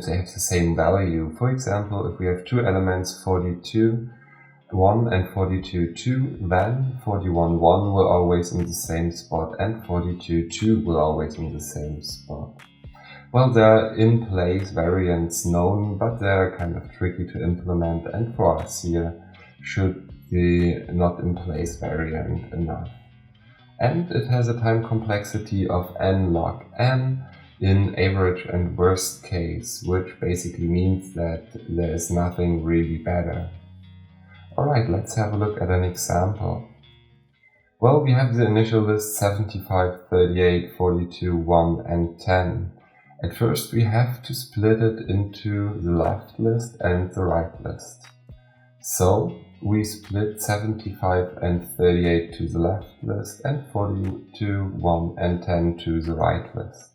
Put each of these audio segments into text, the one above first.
if they have the same value. For example, if we have two elements 42, 1 and 42, 2, then 41, 1 will always in the same spot and 42, 2 will always in the same spot. Well, there are in-place variants known, but they're kind of tricky to implement, and for us here should be not in-place variant enough. And it has a time complexity of n log n in average and worst case, which basically means that there is nothing really better. Alright, let's have a look at an example. Well, we have the initial list 75, 38, 42, 1 and 10. At first we have to split it into the left list and the right list. So we split 75 and 38 to the left list and 42, 1 and 10 to the right list.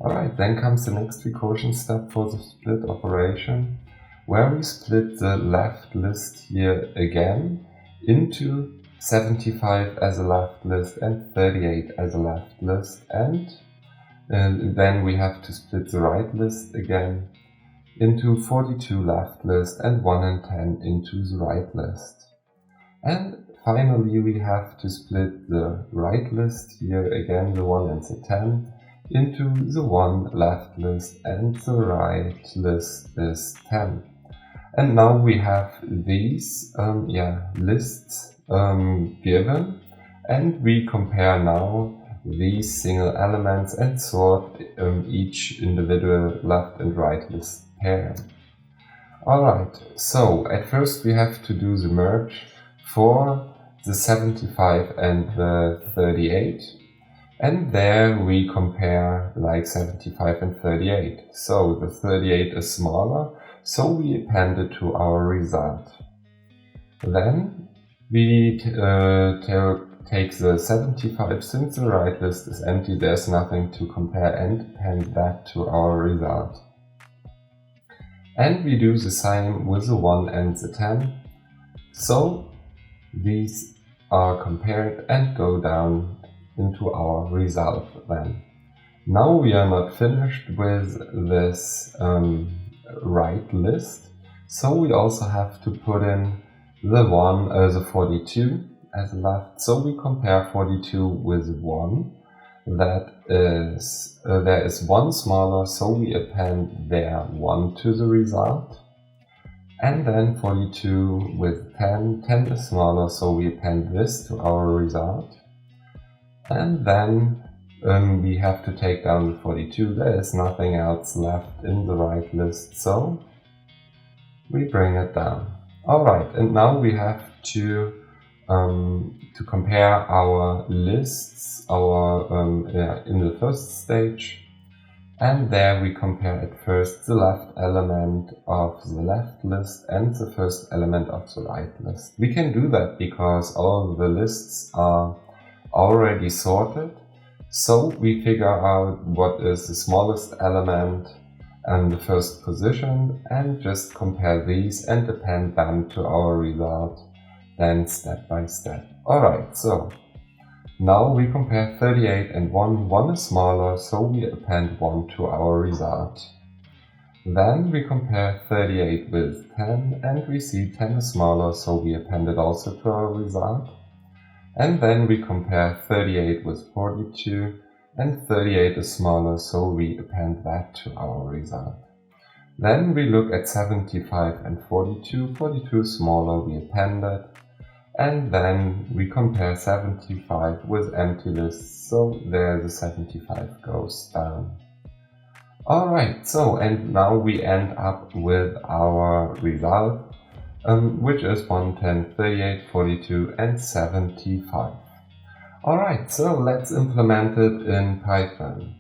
Alright, then comes the next recursion step for the split operation, where we split the left list here again into 75 as a left list and 38 as a left list, and then we have to split the right list again into 42 left list and 1 and 10 into the right list. And finally we have to split the right list here again, the 1 and the 10, into the 1 left list and the right list is 10. And now we have these lists given, and we compare now these single elements and sort each individual left and right list pair. Alright, so at first we have to do the merge for the 75 and the 38, and there we compare like 75 and 38. So the 38 is smaller, so we append it to our result. Then we take the 75, since the right list is empty, there's nothing to compare, and append that to our result. And we do the same with the 1 and the 10. So these are compared and go down into our result then. Now we are not finished with this right list, so we also have to put in the 42 as left. So we compare 42 with 1. That is, there is 1 smaller, so we append there 1 to the result. And then 42 with 10, 10 is smaller, so we append this to our result. And then we have to take down the 42, there is nothing else left in the right list, so we bring it down. Alright, and now we have to compare our lists, in the first stage, and there we compare at first the left element of the left list and the first element of the right list. We can do that because all of the lists are already sorted, so we figure out what is the smallest element and the first position and just compare these and append them to our result, then step by step. Alright, so now we compare 38 and 1. 1 is smaller, so we append 1 to our result. Then we compare 38 with 10, and we see 10 is smaller, so we append it also to our result. And then we compare 38 with 42, and 38 is smaller, so we append that to our result. Then we look at 75 and 42. 42 is smaller, we append it. And then we compare 75 with empty lists, so there the 75 goes down. Alright, so and now we end up with our result, which is 110, 38, 42 and 75. Alright, so let's implement it in Python.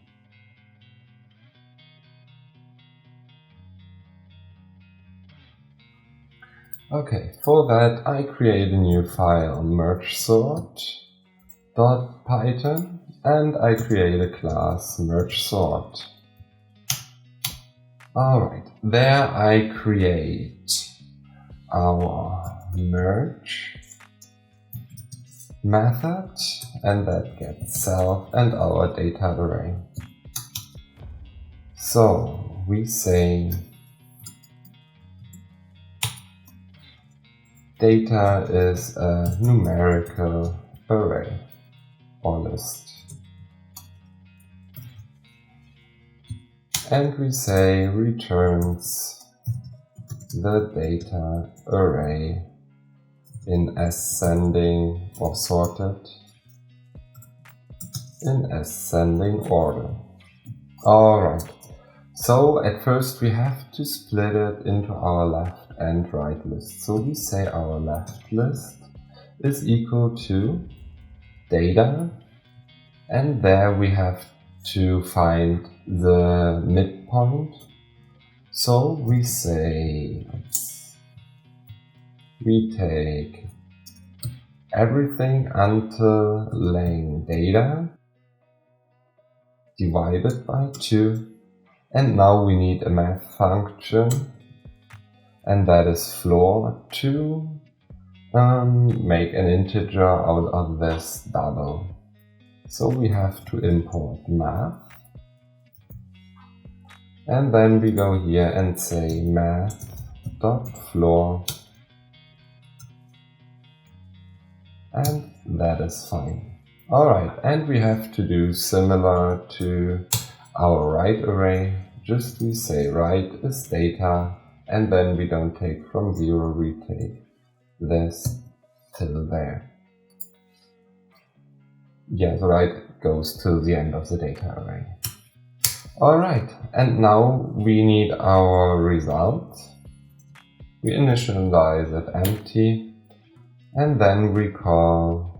Okay, for that I create a new file, mergesort.python, and I create a class mergesort. Alright, there I create our merge method, and that gets self and our data array. So we say data is a numerical array or list. And we say returns the data array in ascending or sorted in ascending order. Alright, so at first we have to split it into our left and right list. So we say our left list is equal to data, and there we have to find the midpoint. So we say we take everything until laying data divided by 2, and now we need a math function, and that is floor, to make an integer out of this double. So we have to import math, and then we go here and say math.floor, and that is fine. Alright, and we have to do similar to our right array, just we say right is data, and then we don't take from 0, we take this till there. Yeah, the right goes till the end of the data array. Alright, and now we need our result. We initialize it empty, and then we call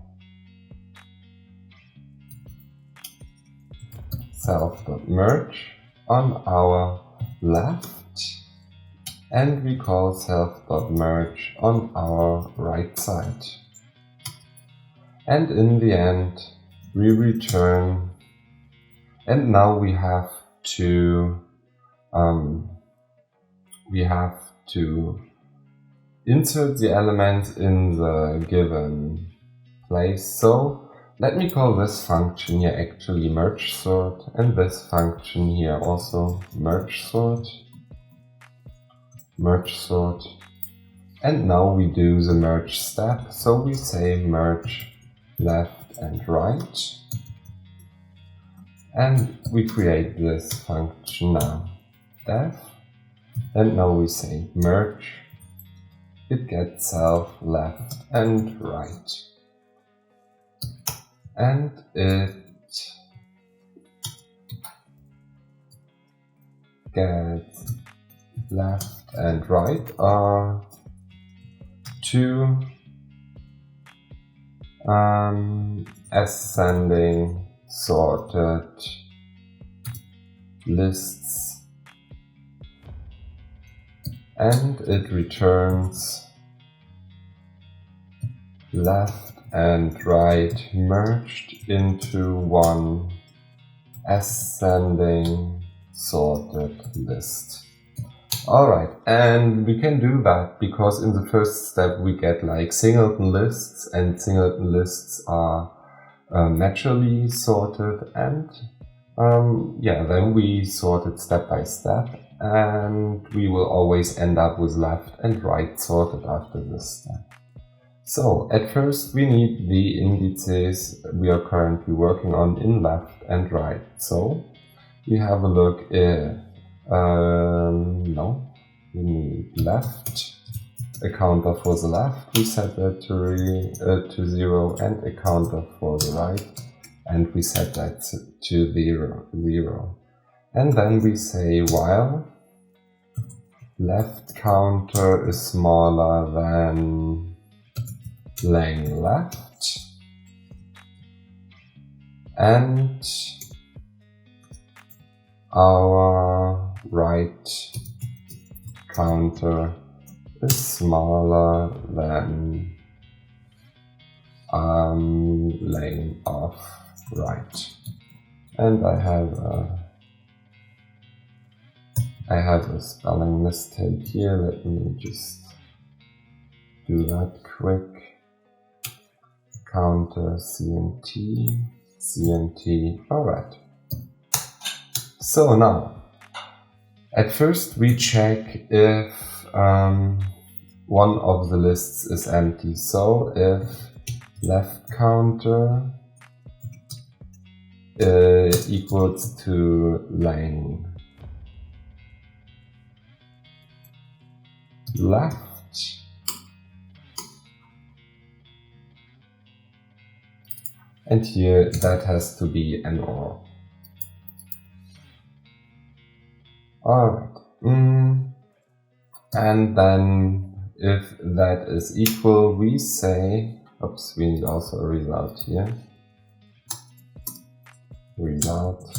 self.merge on our left, and we call self.merge on our right side. And in the end, we return, and now we have to insert the elements in the given place. So let me call this function here actually Mergesort, and this function here also Mergesort. And now we do the merge step. So we say merge left and right, and we create this function now, def, and now we say merge, it gets self, left and right, and it gets left and right are two ascending sorted lists, and it returns left and right merged into one ascending sorted list. Alright, and we can do that because in the first step we get like singleton lists, and singleton lists are naturally sorted, and then we sort it step by step, and we will always end up with left and right sorted after this step. So at first we need the indices we are currently working on in left and right. So we have a look at we need left, a counter for the left, we set that to 0, and a counter for the right, and we set that to 0. And then we say while left counter is smaller than laying left, and our right counter is smaller than laying off right. And I have a spelling mistake here. Let me just do that quick. Counter CNT. Alright. So now, At first we check if one of the lists is empty. So if left counter equals to length left, and here that has to be an OR. Alright, and then if that is equal, we say, oops, we need also a result here. Result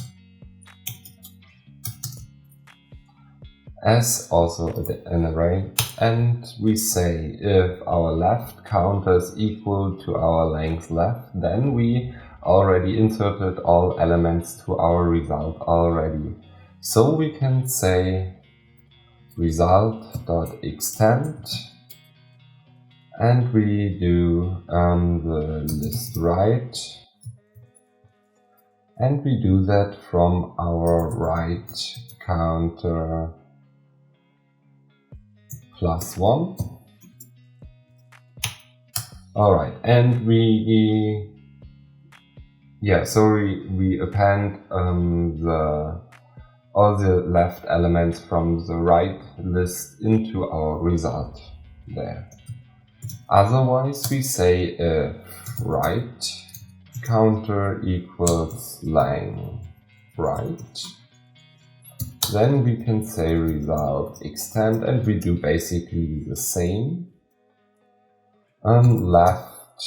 as also an array, and we say if our left counter is equal to our length left, then we already inserted all elements to our result already. So we can say result.extend, and we do the list right, and we do that from our right counter +1. Alright, and we append all the left elements from the right list into our result there. Otherwise we say if right counter equals length right, then we can say result extend, and we do basically the same. Left,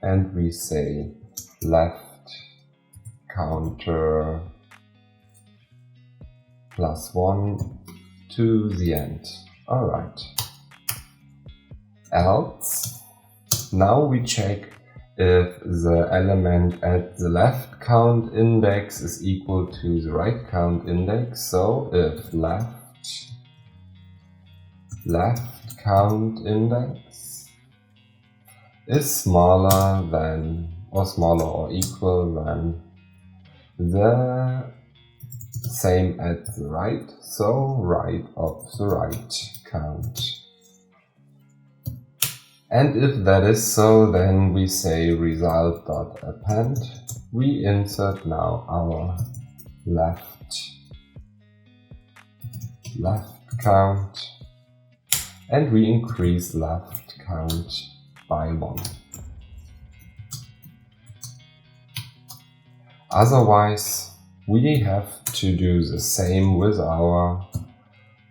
and we say left counter +1 to the end. Alright. Else, now we check if the element at the left count index is equal to the right count index. So if left count index is smaller than or equal than the same at the right, so right of the right count. And if that is so, then we say result.append. We insert now our left count, and we increase left count by 1. Otherwise, we have to do the same with our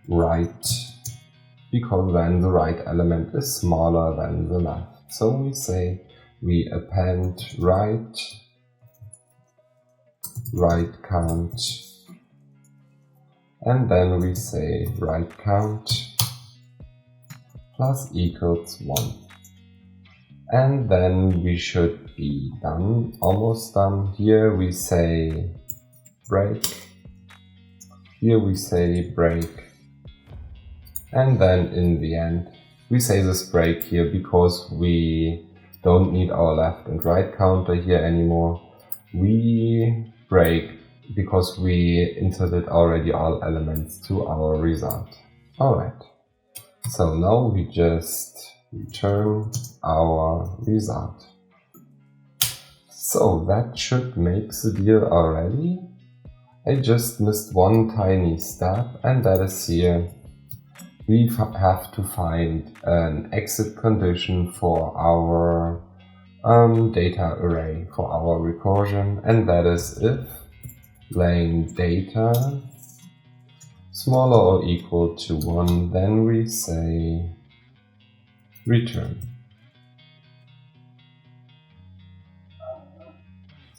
right, because then the right element is smaller than the left. So we say we append right count, and then we say right count plus equals 1. And then we should be done, almost done. Here we say break, here we say break, and then in the end we say this break here because we don't need our left and right counter here anymore. We break because we inserted already all elements to our result. Alright, so now we just return our result. So that should make the deal already. I just missed one tiny step, and that is here. We have to find an exit condition for our data array, for our recursion, and that is if length data smaller or equal to 1, then we say return.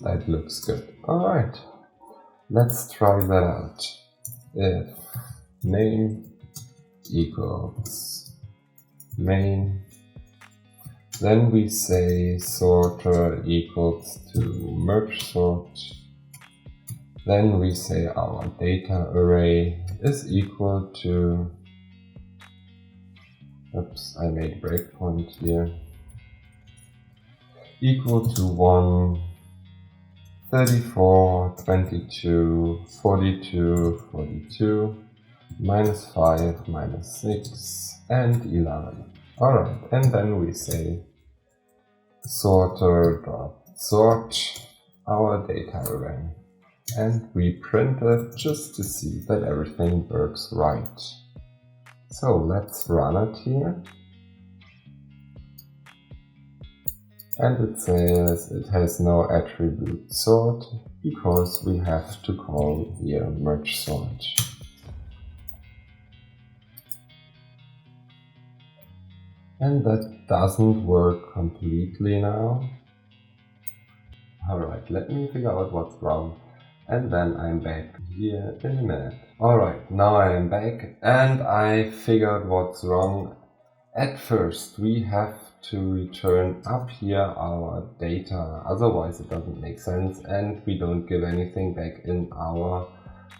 That looks good. Alright, let's try that out. If name equals main, then we say sorter equals to Mergesort. Then we say our data array is equal to, oops, I made a breakpoint here, equal to 1, 34, 22, 42, 42, -5, -6, and 11. Alright, and then we say sorter.sort our data array. And we print it just to see that everything works right. So let's run it here. And it says it has no attribute sort because we have to call here Mergesort. And that doesn't work completely now. Alright, let me figure out what's wrong. And then I'm back here in a minute. Alright, now I am back and I figured what's wrong. At first we have to return up here our data, otherwise it doesn't make sense and we don't give anything back in our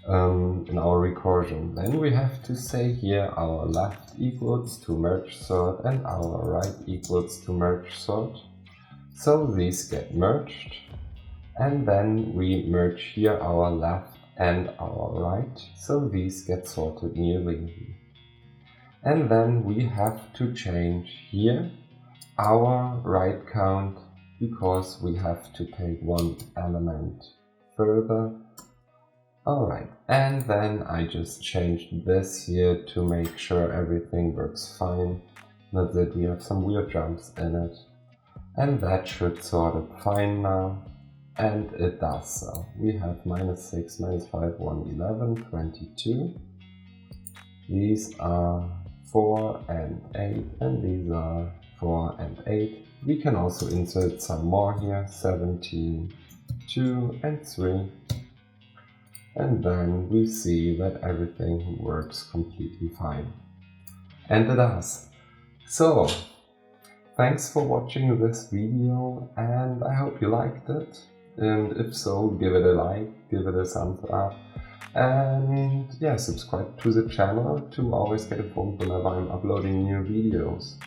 recursion. Then we have to say here our left equals to Mergesort and our right equals to Mergesort. So these get merged. And then we merge here our left and our right, so these get sorted nearly. And then we have to change here our right count because we have to take one element further. Alright, and then I just changed this here to make sure everything works fine, not that we have some weird jumps in it. And that should sort it fine now. And it does so. We have -6, -5, 1, 11, 22. These are 4 and 8, and these are 4 and 8. We can also insert some more here, 17, 2 and 3. And then we see that everything works completely fine. And it does. So, thanks for watching this video and I hope you liked it. And if so, give it a like, give it a thumbs up, and yeah, subscribe to the channel to always get informed whenever I'm uploading new videos.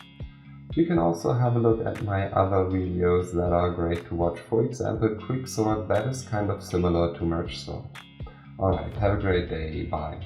You can also have a look at my other videos that are great to watch, for example Quicksort, that is kind of similar to Mergesort. Alright, have a great day, bye.